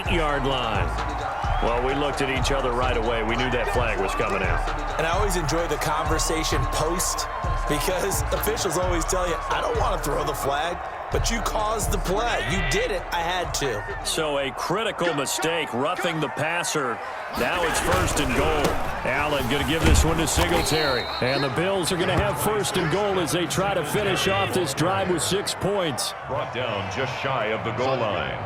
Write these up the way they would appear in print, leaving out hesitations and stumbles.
8-yard line. Well, we looked at each other right away. We knew that flag was coming out. And I always enjoy the conversation post because officials always tell you, I don't want to throw the flag, but you caused the play. You did it. I had to. So a critical mistake, roughing the passer. Now it's 1st and goal. Allen going to give this one to Singletary. And the Bills are going to have 1st and goal as they try to finish off this drive with 6 points. Brought down just shy of the goal line.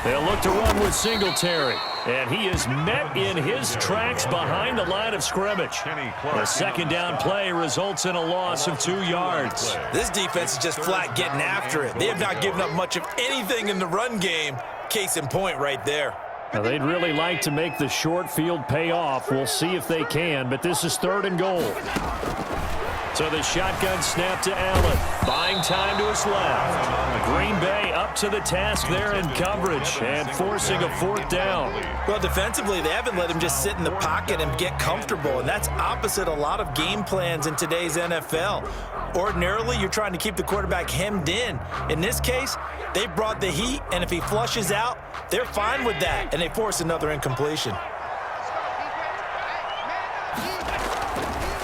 They'll look to run with Singletary. And he is met in his tracks behind the line of scrimmage. The 2nd down play results in a loss of 2 yards. This defense is just flat getting after it. They have not given up much of anything in the run game. Case in point right there. Now, they'd really like to make the short field pay off. We'll see if they can, but this is 3rd and goal. So the shotgun snap to Allen. Buying time to his left. Green Bay up to the task there in coverage and forcing a 4th down. Well, defensively, they haven't let him just sit in the pocket and get comfortable, and that's opposite a lot of game plans in today's NFL. Ordinarily, you're trying to keep the quarterback hemmed in. In this case, they brought the heat, and if he flushes out, they're fine with that, and they force another incompletion.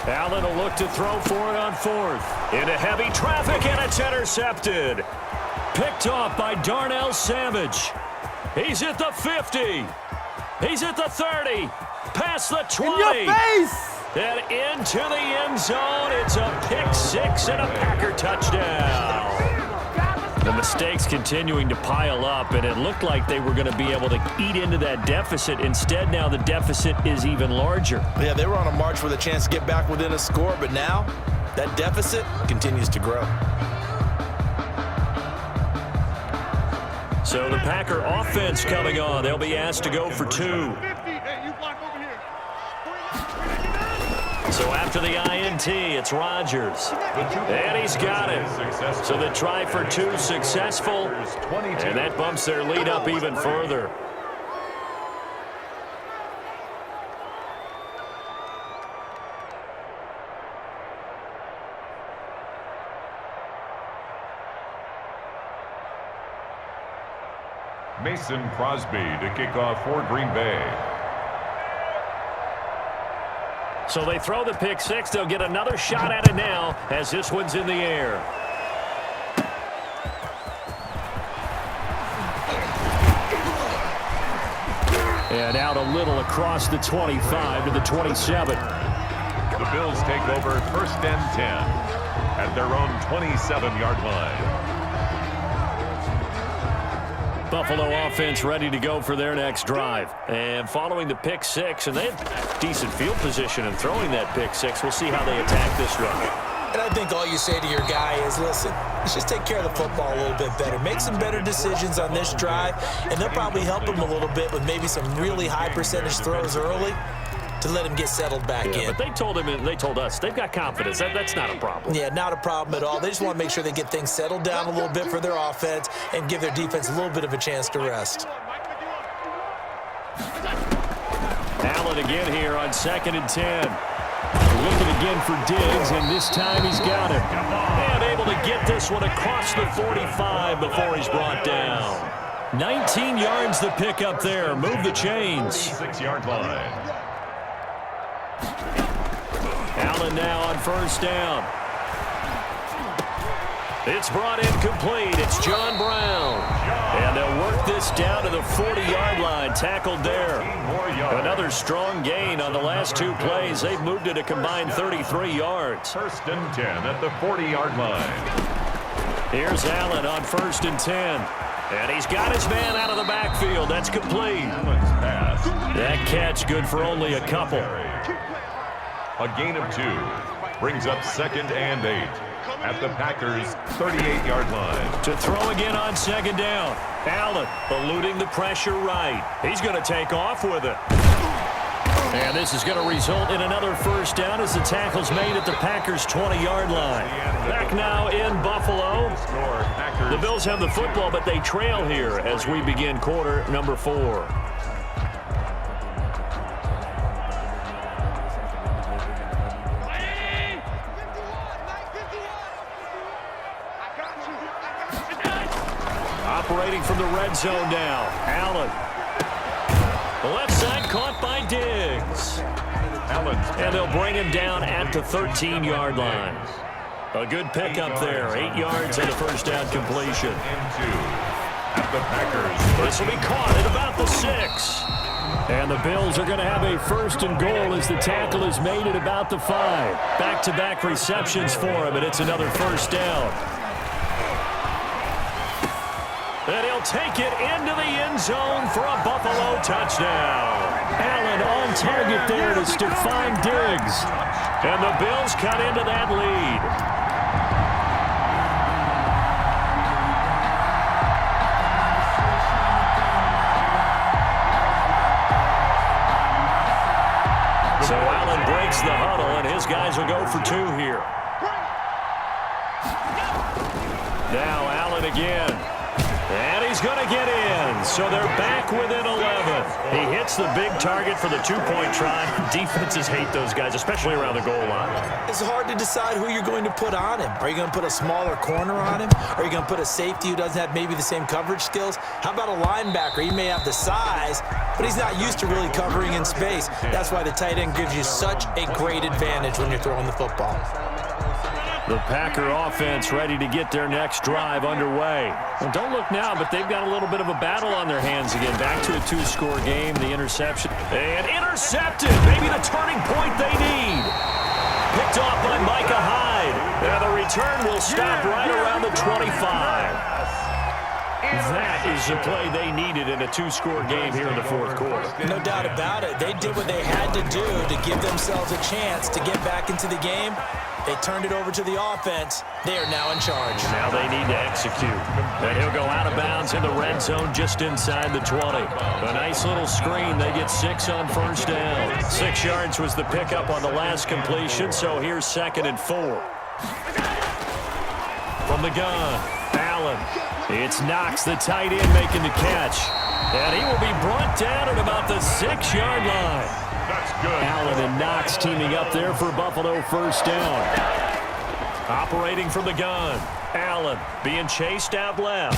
Allen will look to throw for it on 4th. Into heavy traffic, and it's intercepted. Picked off by Darnell Savage. He's at the 50. He's at the 30. Past the 20. In your face! And into the end zone. It's a pick 6 and a Packer touchdown. The mistakes continuing to pile up, and it looked like they were going to be able to eat into that deficit. Instead, now the deficit is even larger. Yeah, they were on a march with a chance to get back within a score, but now that deficit continues to grow. So the Packer offense coming on. They'll be asked to go for 2. So after the INT, it's Rodgers. And he's got it. So the try for 2 successful. And that bumps their lead up even further. Mason Crosby to kick off for Green Bay. So they throw the pick 6. They'll get another shot at it now as this one's in the air. And out a little across the 25 to the 27. The Bills take over 1st and 10 at their own 27-yard line. Buffalo offense ready to go for their next drive. And following the pick 6, and they have decent field position in throwing that pick 6. We'll see how they attack this drive. And I think all you say to your guy is, listen, let's just take care of the football a little bit better. Make some better decisions on this drive, and they'll probably help him a little bit with maybe some really high percentage throws early to let him get settled back in. But they told him, and they told us, they've got confidence. That's not a problem. Yeah, not a problem at all. They just want to make sure they get things settled down a little bit for their offense and give their defense a little bit of a chance to rest. Allen again here on 2nd and 10. Looking again for Diggs, and this time he's got him. And able to get this one across the 45 before he's brought down. 19 yards the pick up there. Move the chains. 6-yard line. Allen now on 1st down. It's brought in complete. It's John Brown. And they'll work this down to the 40-yard line. Tackled there. Another strong gain on the last 2 plays. They've moved it a combined 33 yards. 1st and 10 at the 40-yard line. Here's Allen on 1st and 10. And he's got his man out of the backfield. That's complete. Allen's pass. That catch good for only a couple. A gain of 2 brings up 2nd and 8 at the Packers' 38-yard line. To throw again on 2nd down. Allen eluding the pressure right. He's going to take off with it. And this is going to result in another 1st down as the tackle's made at the Packers' 20-yard line. Back now in Buffalo. The Bills have the football, but they trail here as we begin quarter number 4. operating from the red zone now. Allen. The left side caught by Diggs. And they'll bring him down at the 13-yard line. A good pickup there. 8 yards and a first down completion. At the Packers. This will be caught at about the 6. And the Bills are going to have a first and goal as the tackle is made at about the 5. Back-to-back receptions for him, and it's another first down. And he'll take it into the end zone for a Buffalo touchdown. Allen on target there to Stephon Diggs. And the Bills cut into that lead. So Allen breaks the huddle, and his guys will go for 2 here. Now Allen again. And he's going to get in. So they're back within 11. He hits the big target for the 2-point try. Defenses hate those guys, especially around the goal line. It's hard to decide who you're going to put on him. Are you going to put a smaller corner on him? Are you going to put a safety who doesn't have maybe the same coverage skills? How about a linebacker? He may have the size, but he's not used to really covering in space. That's why the tight end gives you such a great advantage when you're throwing the football. The Packer offense ready to get their next drive underway. Well, don't look now, but they've got a little bit of a battle on their hands again. Back to a 2-score game, the interception. And intercepted, maybe the turning point they need. Picked off by Micah Hyde. And the return will stop right around the 25. That is the play they needed in a 2-score game here in the fourth quarter. No doubt about it. They did what they had to do to give themselves a chance to get back into the game. They turned it over to the offense. They are now in charge. Now they need to execute. And he'll go out of bounds in the red zone just inside the 20. A nice little screen. They get 6 on first down. 6 yards was the pickup on the last completion, so here's 2nd and 4. From the gun, Allen. It's Knox, the tight end, making the catch. And he will be brought down at about the 6-yard line. That's good. Allen and Knox teaming up there for Buffalo first down. Operating from the gun. Allen being chased out left.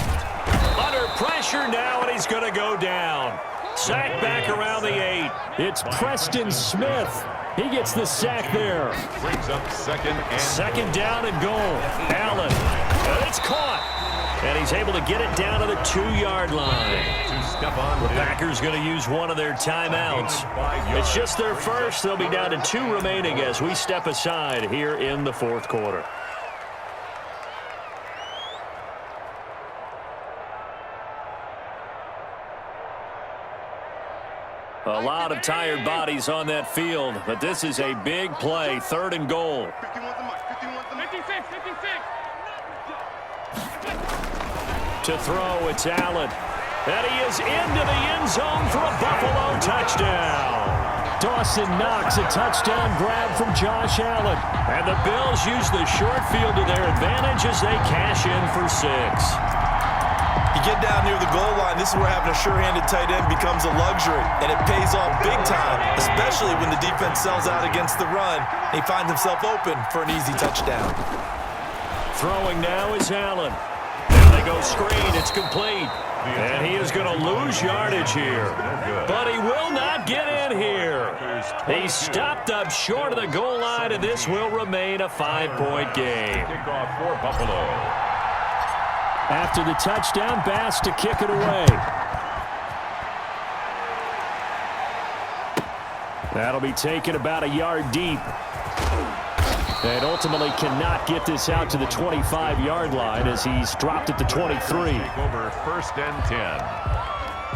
Under pressure now, and he's going to go down. Sack back around the 8. It's Preston Smith. He gets the sack there. Brings up second down and goal. Allen. And it's caught. And he's able to get it down to the 2-yard line. The Packers going to use one of their timeouts. It's just their first. They'll be down to 2 remaining as we step aside here in the fourth quarter. A lot of tired bodies on that field, but this is a big play. 3rd and goal. 56. To throw, it's Allen. And he is into the end zone for a Buffalo touchdown. Dawson Knox, a touchdown grab from Josh Allen. And the Bills use the short field to their advantage as they cash in for 6. You get down near the goal line, this is where having a sure-handed tight end becomes a luxury, and it pays off big time, especially when the defense sells out against the run, and he finds himself open for an easy touchdown. Throwing now is Allen. And they go screen, it's complete. And he is going to lose yardage here. But he will not get in here. He stopped up short of the goal line, and this will remain a 5-point game. Kickoff for Buffalo. After the touchdown, Bass to kick it away. That'll be taken about a yard deep. And ultimately cannot get this out to the 25-yard line as he's dropped at the 23. Over 1st and 10.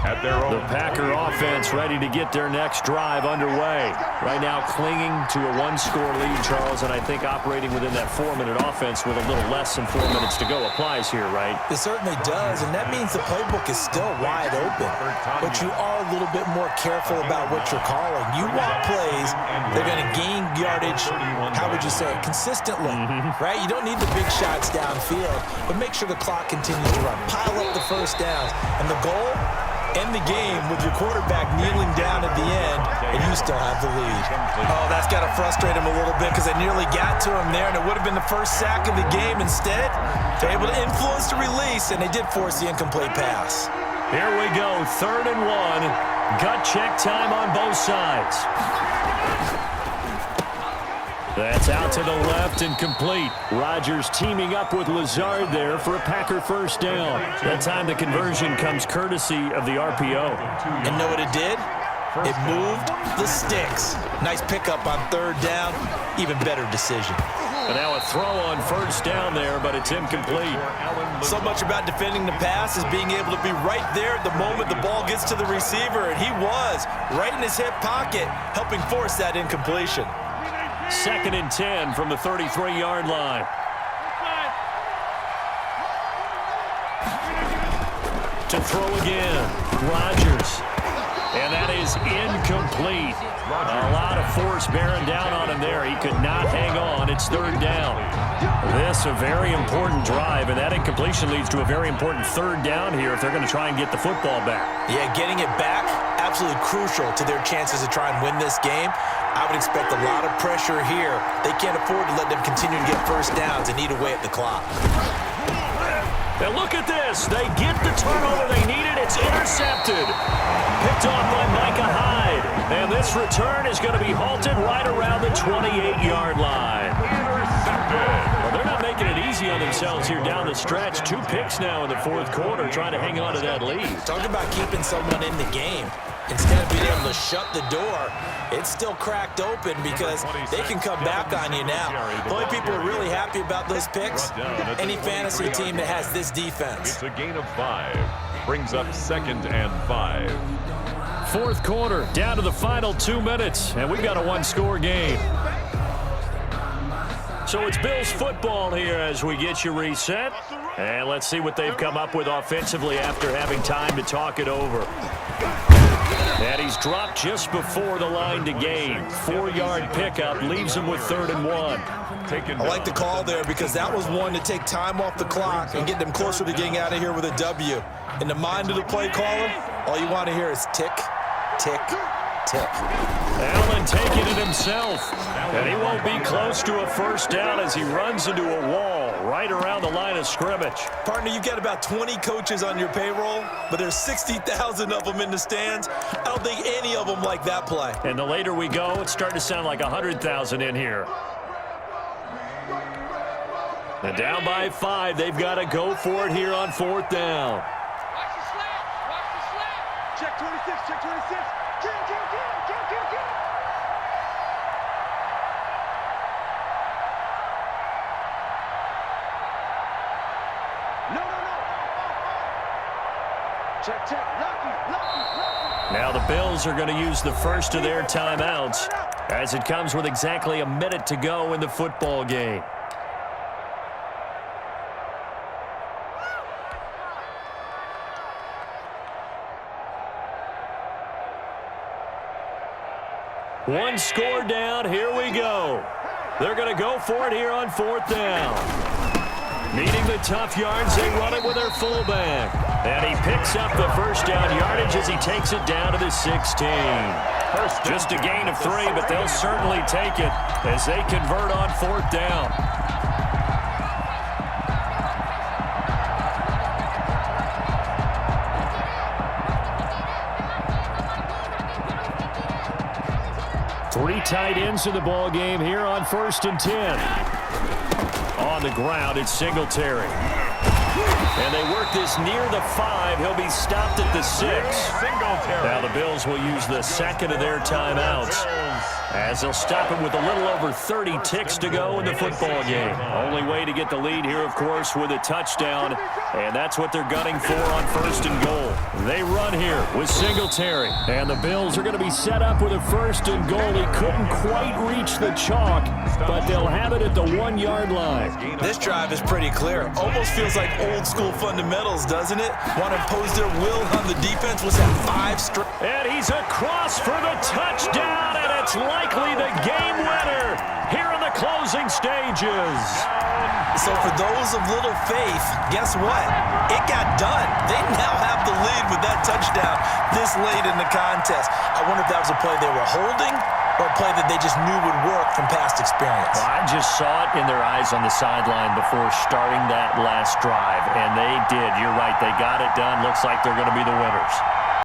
At their own. The Packer offense ready to get their next drive underway. Right now clinging to a 1-score lead, Charles, and I think operating within that 4-minute offense with a little less than 4 minutes to go applies here, right? It certainly does, and that means the playbook is still wide open. But you are a little bit more careful about what you're calling. You want plays, they're going to gain yardage, how would you say it, consistently, right? You don't need the big shots downfield, but make sure the clock continues to run. Pile up the first downs, and the goal End the game with your quarterback kneeling down at the end, and you still have the lead. Oh, that's got to frustrate him a little bit because they nearly got to him there, and it would have been the first sack of the game. Instead, they're able to influence the release, and they did force the incomplete pass. Here we go, 3rd and 1. Gut check time on both sides. That's out to the left and complete. Rodgers teaming up with Lazard there for a Packer first down. That time the conversion comes courtesy of the RPO. And know what it did? It moved the sticks. Nice pickup on 3rd down. Even better decision. And now a throw on 1st down there, but it's incomplete. So much about defending the pass is being able to be right there at the moment the ball gets to the receiver, and he was right in his hip pocket, helping force that incompletion. 2nd and 10 from the 33-yard line. To throw again, Rodgers. And that is incomplete. A lot of force bearing down on him there. He could not hang on. It's 3rd down. This a very important drive, and that incompletion leads to a very important 3rd down here if they're going to try and get the football back. Yeah, getting it back, absolutely crucial to their chances to try and win this game. I would expect a lot of pressure here. They can't afford to let them continue to get first downs and eat away at the clock. And look at this. They get the turnover they needed. It's intercepted. Picked off by Micah Hyde. And this return is going to be halted right around the 28-yard line. Well, they're not making it easy on themselves here down the stretch. 2 picks now in the 4th quarter trying to hang on to that lead. Talk about keeping someone in the game. Instead of being able to shut the door, it's still cracked open because they can come back on you now. The only people who are really happy about those picks, any fantasy team that has this defense. It's a gain of 5. Brings up 2nd and 5. 4th quarter, down to the final 2 minutes, and we've got a 1-score game. So it's Bills football here as we get you reset. And let's see what they've come up with offensively after having time to talk it over. And he's dropped just before the line to gain. 4-yard pickup leaves him with 3rd and 1. I like the call there because that was one to take time off the clock and get them closer to getting out of here with a W. In the mind of the play caller, all you want to hear is tick, tick, tick. Allen taking it himself. And he won't be close to a first down as he runs into a wall right around the line of scrimmage. Partner, you've got about 20 coaches on your payroll, but there's 60,000 of them in the stands. I don't think any of them like that play. And the later we go, it's starting to sound like 100,000 in here. And down by 5, they've got to go for it here on 4th down. Watch the slap. Watch the slap. Check 26. Check 26. Get. No. Check. Lucky. Now the Bills are going to use the first of their timeouts as it comes with exactly a minute to go in the football game. One score down. Here we go. They're going to go for it here on 4th down. Meeting the tough yards, they run it with their fullback. And he picks up the first down yardage as he takes it down to the 16. Just a gain of 3, but they'll certainly take it as they convert on 4th down. Three tight ends in the ball game here on 1st and 10. On the ground, it's Singletary. And they work this near the 5. He'll be stopped at the 6. Now the Bills will use the second of their timeouts as they'll stop it with a little over 30 ticks to go in the football game. Only way to get the lead here, of course, with a touchdown, and that's what they're gunning for on 1st and goal. They run here with Singletary, and the Bills are going to be set up with a 1st and goal. He couldn't quite reach the chalk, but they'll have it at the 1-yard line. This drive is pretty clear. Almost feels like old school little fundamentals, doesn't it? Want to impose their will on the defense. Was that 5 straight? And he's across for the touchdown, and it's likely the game winner here in the closing stages. So for those of little faith, guess what? It got done. They now have the lead with that touchdown this late in the contest. I wonder if that was a play they were holding or a play that they just knew would work from past experience. Well, I just saw it in their eyes on the sideline before starting that last drive, and they did. You're right. They got it done. Looks like they're going to be the winners.